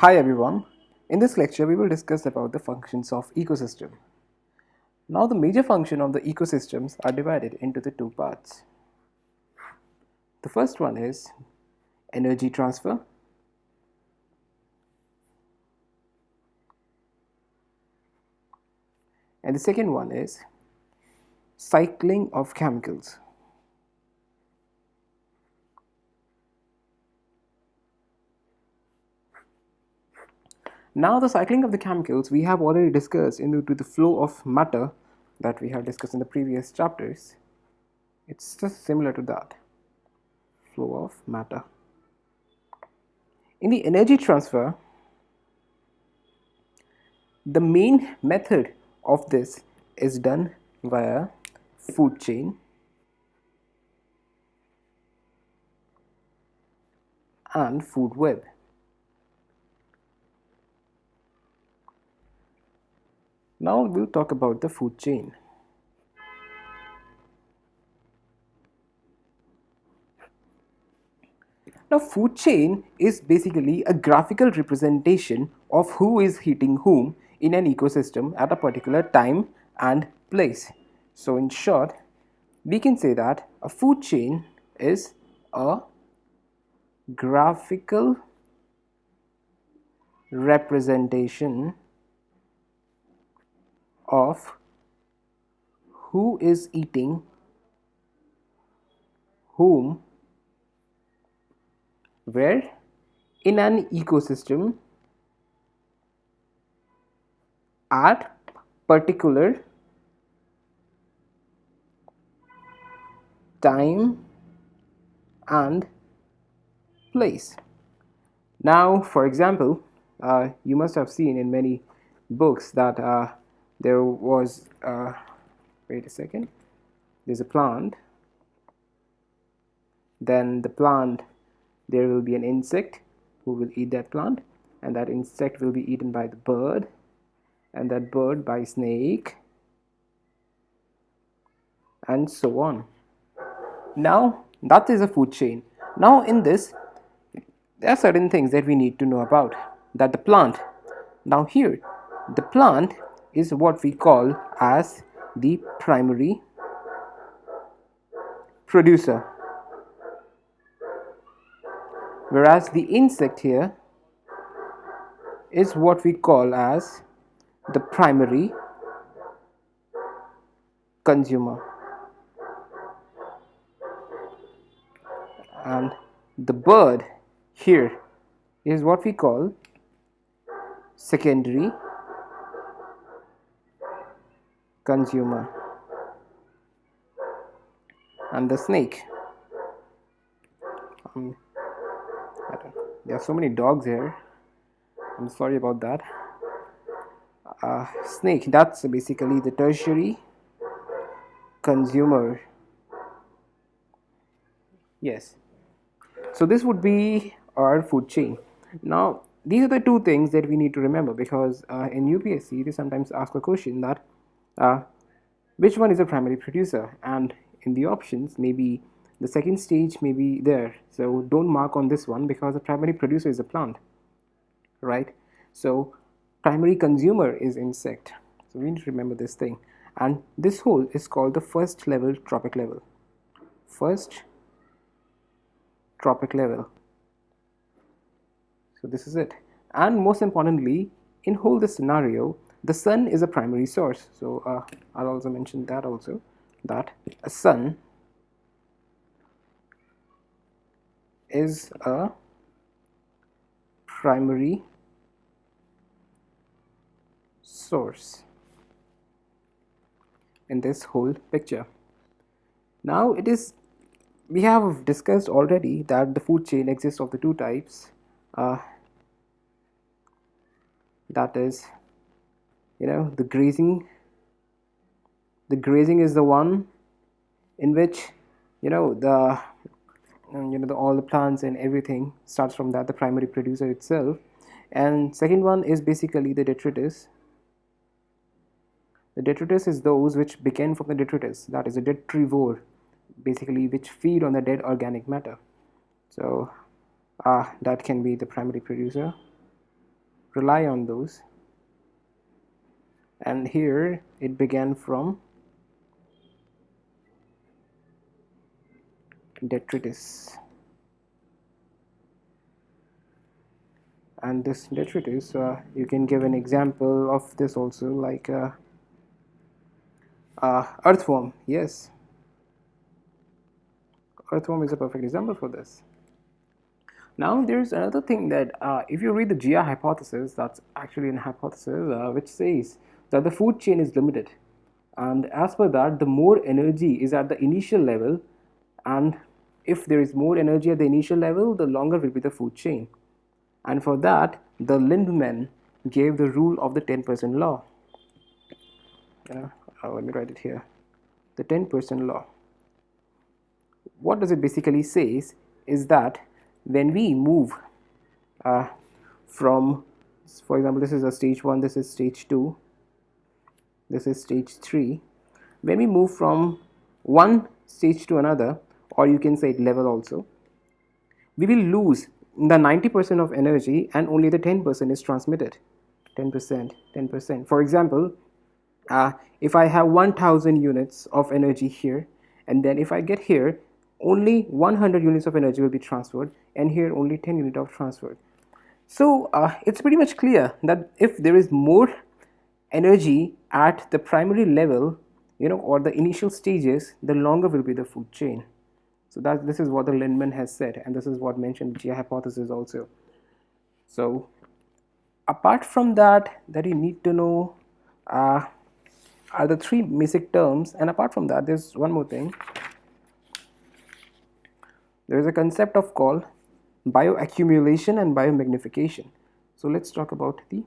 Hi everyone. In this lecture we will discuss about the functions of ecosystem. Now the major function of the ecosystems are divided into the two parts. The first one is energy transfer, and the second one is cycling of chemicals. Now the cycling of the chemicals we have already discussed into the flow of matter that we have discussed in the previous chapters. It's just similar to that, flow of matter. In the energy transfer, the main method of this is done via food chain and food web. Now we'll talk about the food chain. Now food chain is basically a graphical representation of who is eating whom in an ecosystem at a particular time and place. So in short, we can say that a food chain is a graphical representation of who is eating whom where in an ecosystem at particular time and place. Now, for example, you must have seen in many books that there was, wait a second, there's a plant, then the plant, there will be an insect who will eat that plant, and that insect will be eaten by the bird, and that bird by snake, and so on. Now, that is a food chain. Now, in this, there are certain things that we need to know about. That the plant, now here, the plant is what we call as the primary producer, whereas the insect here is what we call as the primary consumer, and the bird here is what we call secondary consumer, and the snake, there are so many dogs here, I'm sorry about that. Snake, that's basically the tertiary consumer. Yes, so this would be our food chain. Now these are the two things that we need to remember, because in UPSC they sometimes ask a question that which one is a primary producer, and in the options maybe the second stage may be there, so don't mark on this one because the primary producer is a plant, right? So primary consumer is insect, so we need to remember this thing, and this whole is called the first level trophic level. First trophic level. So this is it. And most importantly, in whole this scenario, the sun is a primary source. So I'll also mention that also, that a sun is a primary source in this whole picture. Now it is, we have discussed already that the food chain exists of the two types, that is, the grazing is the one in which all the plants and everything starts from that, the primary producer itself. And second one is basically the detritus. The detritus is those which begin from the detritus, that is a detrivore, basically, which feed on the dead organic matter. So that can be the primary producer. rely on those. And here it began from detritus, and this detritus, you can give an example of this also, like earthworm. Yes, earthworm is a perfect example for this. Now there's another thing that if you read the GI hypothesis, that's actually an hypothesis which says that the food chain is limited, and as per that, the more energy is at the initial level, and if there is more energy at the initial level, the longer will be the food chain. And for that, the Lindemann gave the rule of the 10% law. Let me write it here. The 10% law. What does it basically says is that when we move from, for example, this is a stage 1, this is stage 2, this is stage 3. When we move from one stage to another, or you can say level also, we will lose the 90% of energy and only the 10% is transmitted. 10%, 10%. For example, if I have 1000 units of energy here, and then if I get here, only 100 units of energy will be transferred, and here only 10 units of transfer. So it's pretty much clear that if there is more energy at the primary level, or the initial stages, the longer will be the food chain. So this is what the Lindemann has said, and this is what mentioned the GI hypothesis also. So apart from that you need to know are the three basic terms, and apart from that, there's one more thing. There is a concept of called bioaccumulation and biomagnification. So let's talk about the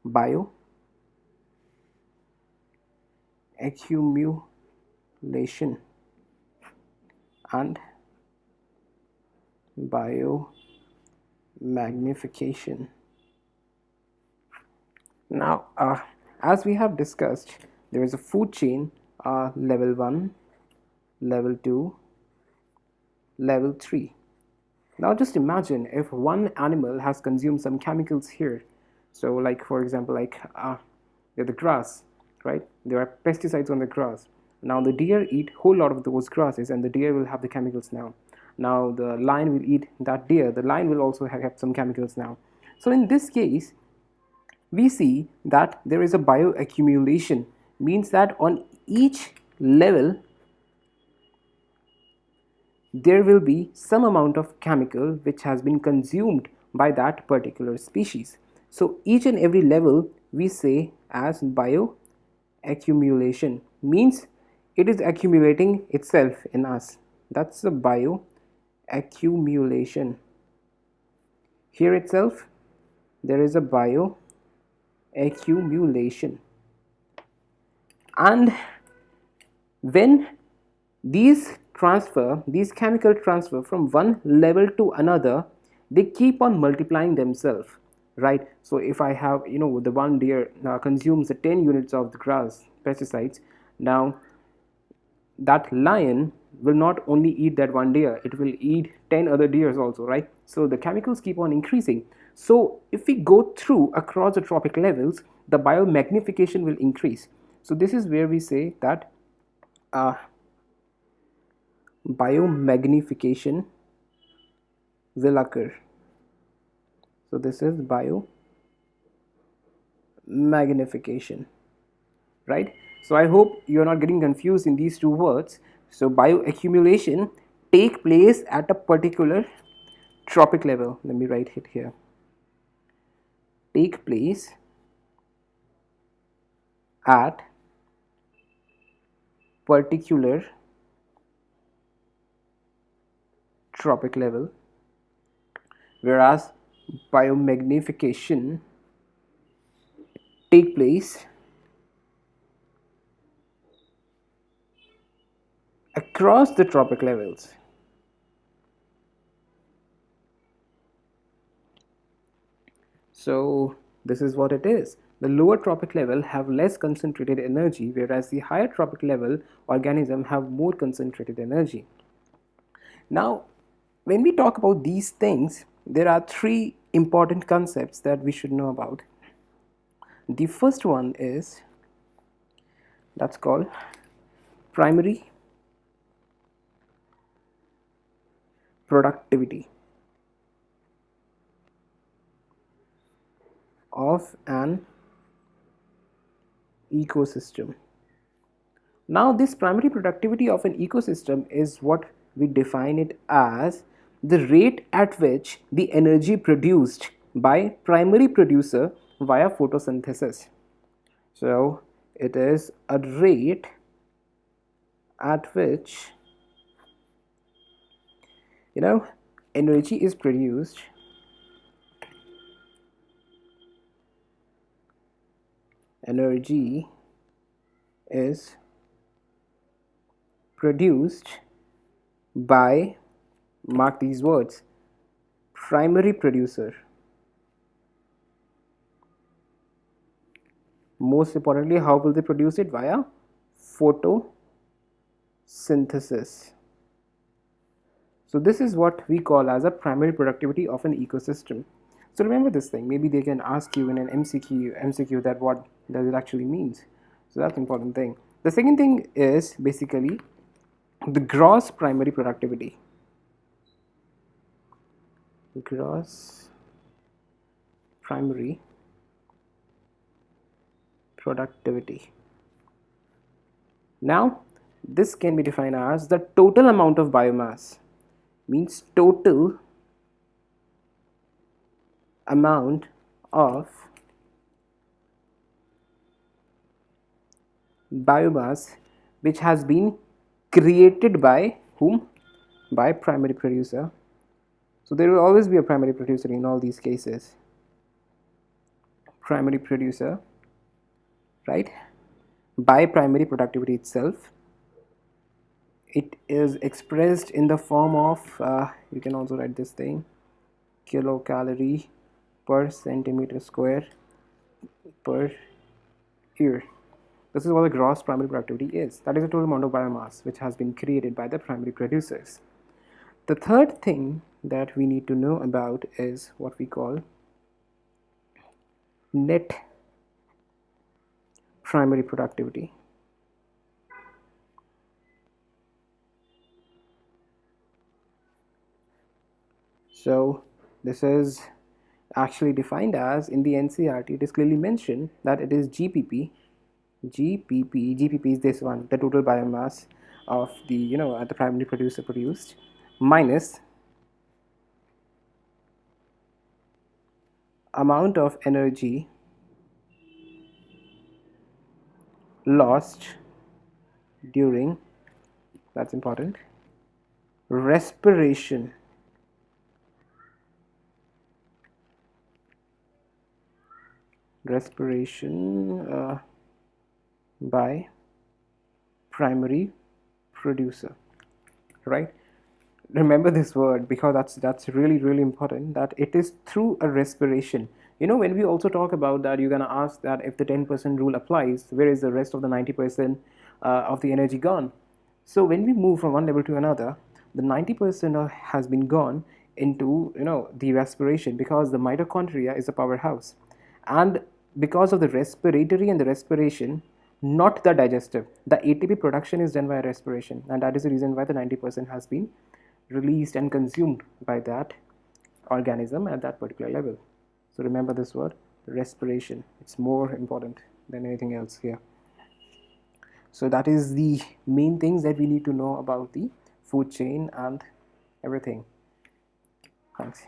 bioaccumulation and biomagnification. Now, as we have discussed, there is a food chain, level 1, level 2, level 3. Now just imagine if one animal has consumed some chemicals here. So like, for example, like the grass, right? There are pesticides on the grass. Now the deer eat whole lot of those grasses, and the deer will have the chemicals now. Now the lion will eat that deer. The lion will also have some chemicals now. So in this case, we see that there is a bioaccumulation, means that on each level there will be some amount of chemical which has been consumed by that particular species. So each and every level we say as bioaccumulation, means it is accumulating itself in us. That's the bioaccumulation. Here itself there is a bioaccumulation, and when these chemical transfer from one level to another, they keep on multiplying themselves, right? So if I have, the one deer consumes 10 units of the grass pesticides, now that lion will not only eat that one deer, it will eat 10 other deers also, right? So the chemicals keep on increasing. So if we go through across the trophic levels, the biomagnification will increase. So this is where we say that biomagnification will occur. So this is biomagnification, right? So I hope you are not getting confused in these two words. So bioaccumulation take place at a particular trophic level. Let me write it here. Take place at particular trophic level, whereas biomagnification take place across the trophic levels. So this is what it is. The lower trophic level have less concentrated energy, whereas the higher trophic level organism have more concentrated energy. Now when we talk about these things, there are three important concepts that we should know about. The first one is that's called primary productivity of an ecosystem. Now, this primary productivity of an ecosystem is what we define it as the rate at which the energy produced by primary producer via photosynthesis. So, it is a rate at which energy is produced energy is produced by, mark these words, primary producer. Most importantly, how will they produce it? Via photosynthesis. So this is what we call as a primary productivity of an ecosystem. So remember this thing. Maybe they can ask you in an MCQ that what does it actually means. So that's an important thing. The second thing is basically the gross primary productivity. Gross primary productivity. Now, this can be defined as the total amount of biomass, means total amount of biomass which has been created by whom? By primary producer. So there will always be a primary producer in all these cases. Primary producer, right? By primary productivity itself. It is expressed in the form of, you can also write this thing, kilocalorie per centimeter square per year. This is what the gross primary productivity is. That is the total amount of biomass which has been created by the primary producers. The third thing that we need to know about is what we call net primary productivity. So this is actually defined as, in the NCERT, it is clearly mentioned that it is GPP. GPP is this one, the total biomass of the the primary producer produced, minus amount of energy lost during, that's important, respiration by primary producer, right? Remember this word because that's really important, that it is through a respiration. When we also talk about that, you're going to ask that if the 10% rule applies, where is the rest of the 90% of the energy gone? So when we move from one level to another, the 90% has been gone into the respiration, because the mitochondria is a powerhouse, and because of the respiratory and the respiration, not the digestive, the ATP production is done by respiration, and that is the reason why the 90% has been released and consumed by that organism at that particular level. So remember this word, respiration. It's more important than anything else here. So that is the main things that we need to know about the food chain and everything. Thanks.